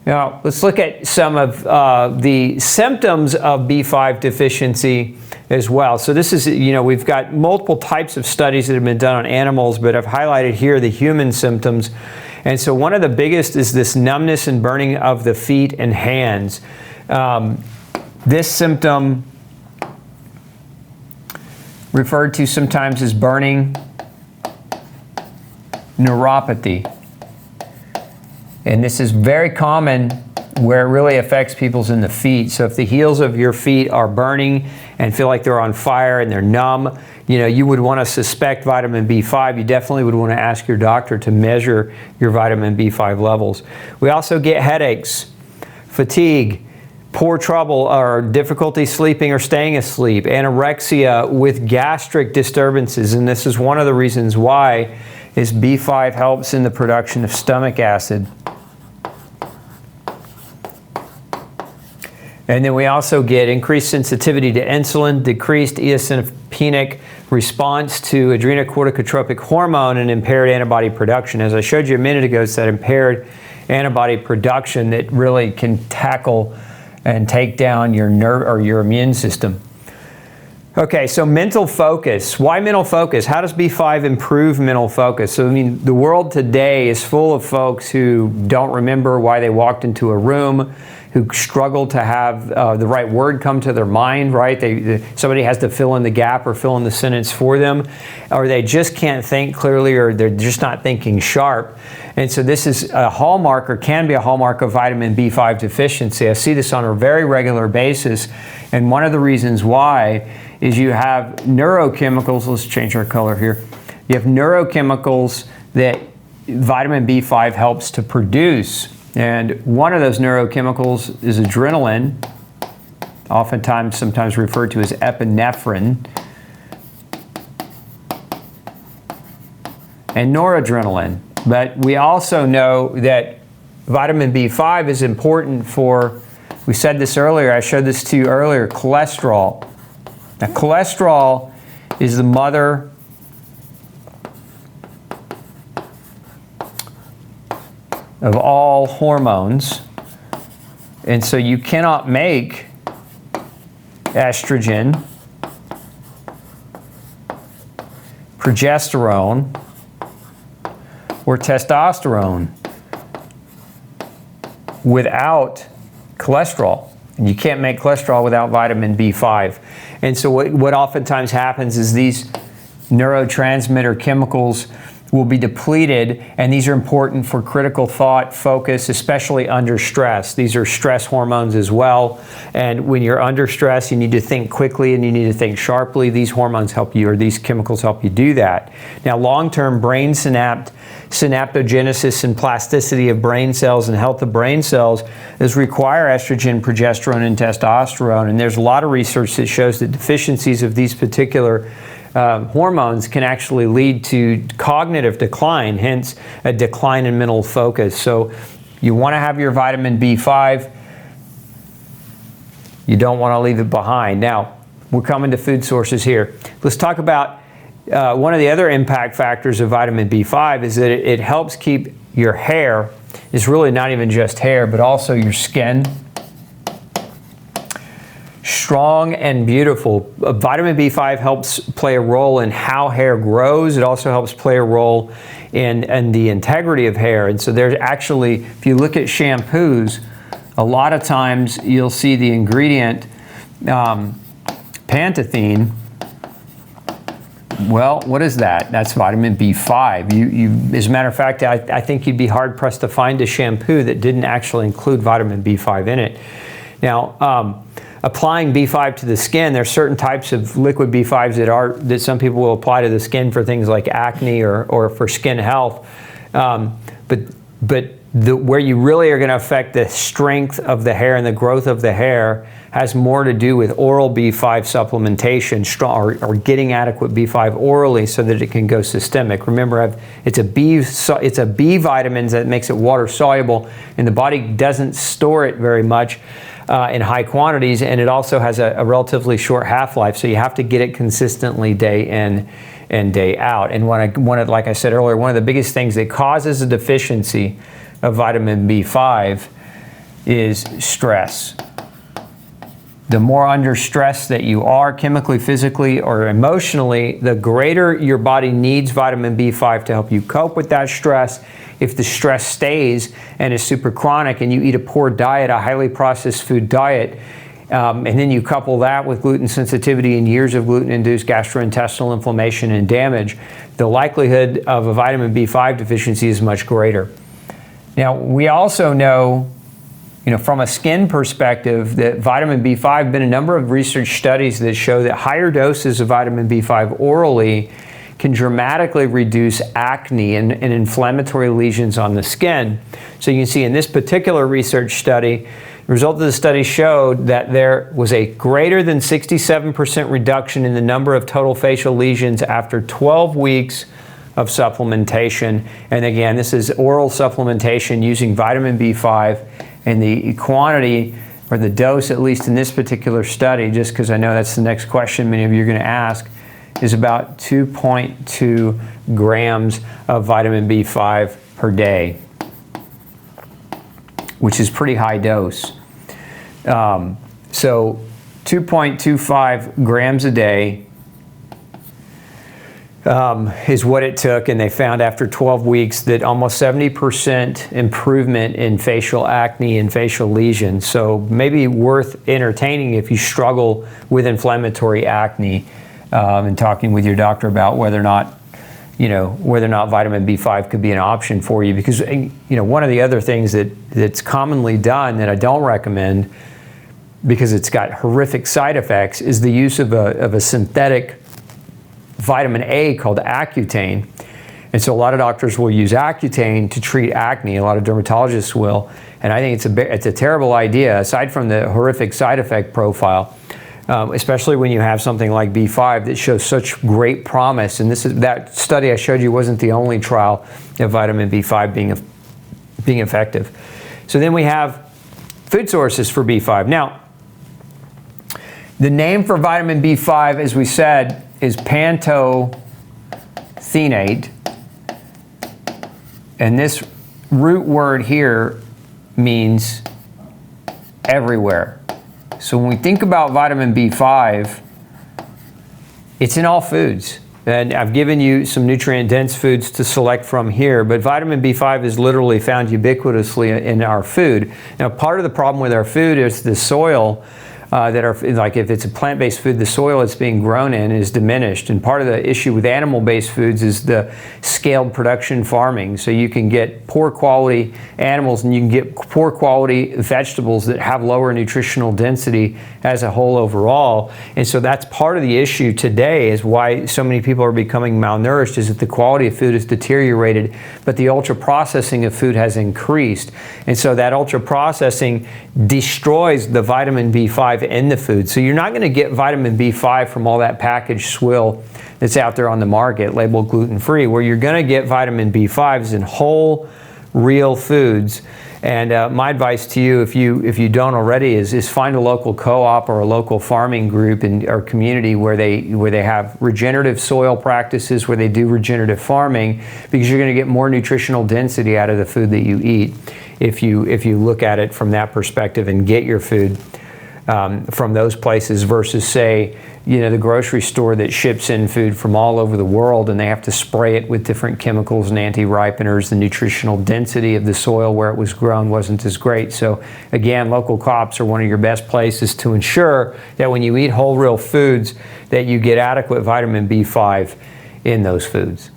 Now, let's look at some of the symptoms of B5 deficiency as well. So this is, we've got multiple types of studies that have been done on animals, but I've highlighted here the human symptoms. And so one of the biggest is this numbness and burning of the feet and hands. This symptom, referred to sometimes as burning neuropathy. And this is very common where it really affects people's in the feet. So if the heels of your feet are burning and feel like they're on fire and they're numb, you would want to suspect vitamin B5. You definitely would want to ask your doctor to measure your vitamin B5 levels. We also get headaches, fatigue, poor trouble or difficulty sleeping or staying asleep, anorexia with gastric disturbances. And this is one of the reasons why is B5 helps in the production of stomach acid. And then we also get increased sensitivity to insulin, decreased eosinophilic response to adrenocorticotropic hormone, and impaired antibody production. As I showed you a minute ago, it's that impaired antibody production that really can tackle and take down your nerve or your immune system. Okay, so mental focus. Why mental focus? How does B5 improve mental focus? So, the world today is full of folks who don't remember why they walked into a room, who struggle to have the right word come to their mind, right? Somebody has to fill in the gap or fill in the sentence for them, or they just can't think clearly, or they're just not thinking sharp. And so this is a hallmark, or can be a hallmark, of vitamin B5 deficiency. I see this on a very regular basis, and one of the reasons why is you have neurochemicals. Let's change our color here. You have neurochemicals that vitamin B5 helps to produce. And one of those neurochemicals is adrenaline, sometimes referred to as epinephrine, and noradrenaline. But we also know that vitamin B5 is important for, we said this earlier, I showed this to you earlier, cholesterol. Now, cholesterol is the mother of all hormones, and so you cannot make estrogen, progesterone, or testosterone without cholesterol. And you can't make cholesterol without vitamin B5. And so what oftentimes happens is these neurotransmitter chemicals will be depleted, and these are important for critical thought, focus, especially under stress. These are stress hormones as well, and when you're under stress, you need to think quickly and you need to think sharply. These hormones help you, or these chemicals help you do that. Now, long-term brain synaptogenesis and plasticity of brain cells and health of brain cells does require estrogen, progesterone, and testosterone, and there's a lot of research that shows that deficiencies of these particular hormones can actually lead to cognitive decline, hence a decline in mental focus. So you want to have your vitamin B5. You don't want to leave it behind. Now, we're coming to food sources here. Let's talk about one of the other impact factors of vitamin B5 is that it helps keep your hair, it's really not even just hair, but also your skin, strong and beautiful. Vitamin B5 helps play a role in how hair grows. It also helps play a role in the integrity of hair. And so there's actually, if you look at shampoos, a lot of times you'll see the ingredient pantothene. Well, what is that? That's vitamin B5. As a matter of fact, I think you'd be hard pressed to find a shampoo that didn't actually include vitamin B5 in it. Now, applying B5 to the skin, there are certain types of liquid B5s that some people will apply to the skin for things like acne or for skin health. But where you really are going to affect the strength of the hair and the growth of the hair has more to do with oral B5 supplementation, or getting adequate B5 orally so that it can go systemic. Remember, it's a B vitamin that makes it water soluble, and the body doesn't store it very much in high quantities, and it also has a relatively short half-life, so you have to get it consistently day in and day out. And like I said earlier, one of the biggest things that causes a deficiency of vitamin B5 is stress. The more under stress that you are chemically, physically, or emotionally, the greater your body needs vitamin B5 to help you cope with that stress. If the stress stays and is super chronic and you eat a poor diet, a highly processed food diet, and then you couple that with gluten sensitivity and years of gluten-induced gastrointestinal inflammation and damage, the likelihood of a vitamin B5 deficiency is much greater. Now, we also know, from a skin perspective, that vitamin B5, been a number of research studies that show that higher doses of vitamin B5 orally can dramatically reduce acne and inflammatory lesions on the skin. So you can see in this particular research study, the result of the study showed that there was a greater than 67% reduction in the number of total facial lesions after 12 weeks of supplementation. And again, this is oral supplementation using vitamin B5, and the quantity or the dose, at least in this particular study, just because I know that's the next question many of you are going to ask, is about 2.2 grams of vitamin B5 per day, which is pretty high dose. So 2.25 grams a day is what it took, and they found after 12 weeks that almost 70% improvement in facial acne and facial lesions. So maybe worth entertaining if you struggle with inflammatory acne, and talking with your doctor about whether or not vitamin B5 could be an option for you. Because one of the other things that's commonly done that I don't recommend, because it's got horrific side effects, is the use of a synthetic vitamin A called Accutane. And so a lot of doctors will use Accutane to treat acne. A lot of dermatologists will. And I think it's a terrible idea, aside from the horrific side effect profile, especially when you have something like B5 that shows such great promise. And that study I showed you wasn't the only trial of vitamin B5 being effective. So then we have food sources for B5. Now, the name for vitamin B5, as we said, is pantothenic, and this root word here means everywhere. So when we think about vitamin B5, it's in all foods. And I've given you some nutrient-dense foods to select from here, but vitamin B5 is literally found ubiquitously in our food. Now, part of the problem with our food is the soil like if it's a plant-based food, the soil it's being grown in is diminished. And part of the issue with animal-based foods is the scaled production farming. So you can get poor quality animals and you can get poor quality vegetables that have lower nutritional density as a whole overall. And so that's part of the issue today, is why so many people are becoming malnourished, is that the quality of food is deteriorated, but the ultra-processing of food has increased. And so that ultra-processing destroys the vitamin B5 in the food. So you're not going to get vitamin B5 from all that packaged swill that's out there on the market labeled gluten-free. Where you're going to get vitamin B5 is in whole, real foods. And my advice to you, if you don't already, is find a local co-op or a local farming group or community where they have regenerative soil practices, where they do regenerative farming, because you're going to get more nutritional density out of the food that you eat if you look at it from that perspective and get your food from those places, versus, say, the grocery store that ships in food from all over the world and they have to spray it with different chemicals and anti-ripeners. The nutritional density of the soil where it was grown wasn't as great. So again, local co-ops are one of your best places to ensure that when you eat whole, real foods, that you get adequate vitamin B5 in those foods.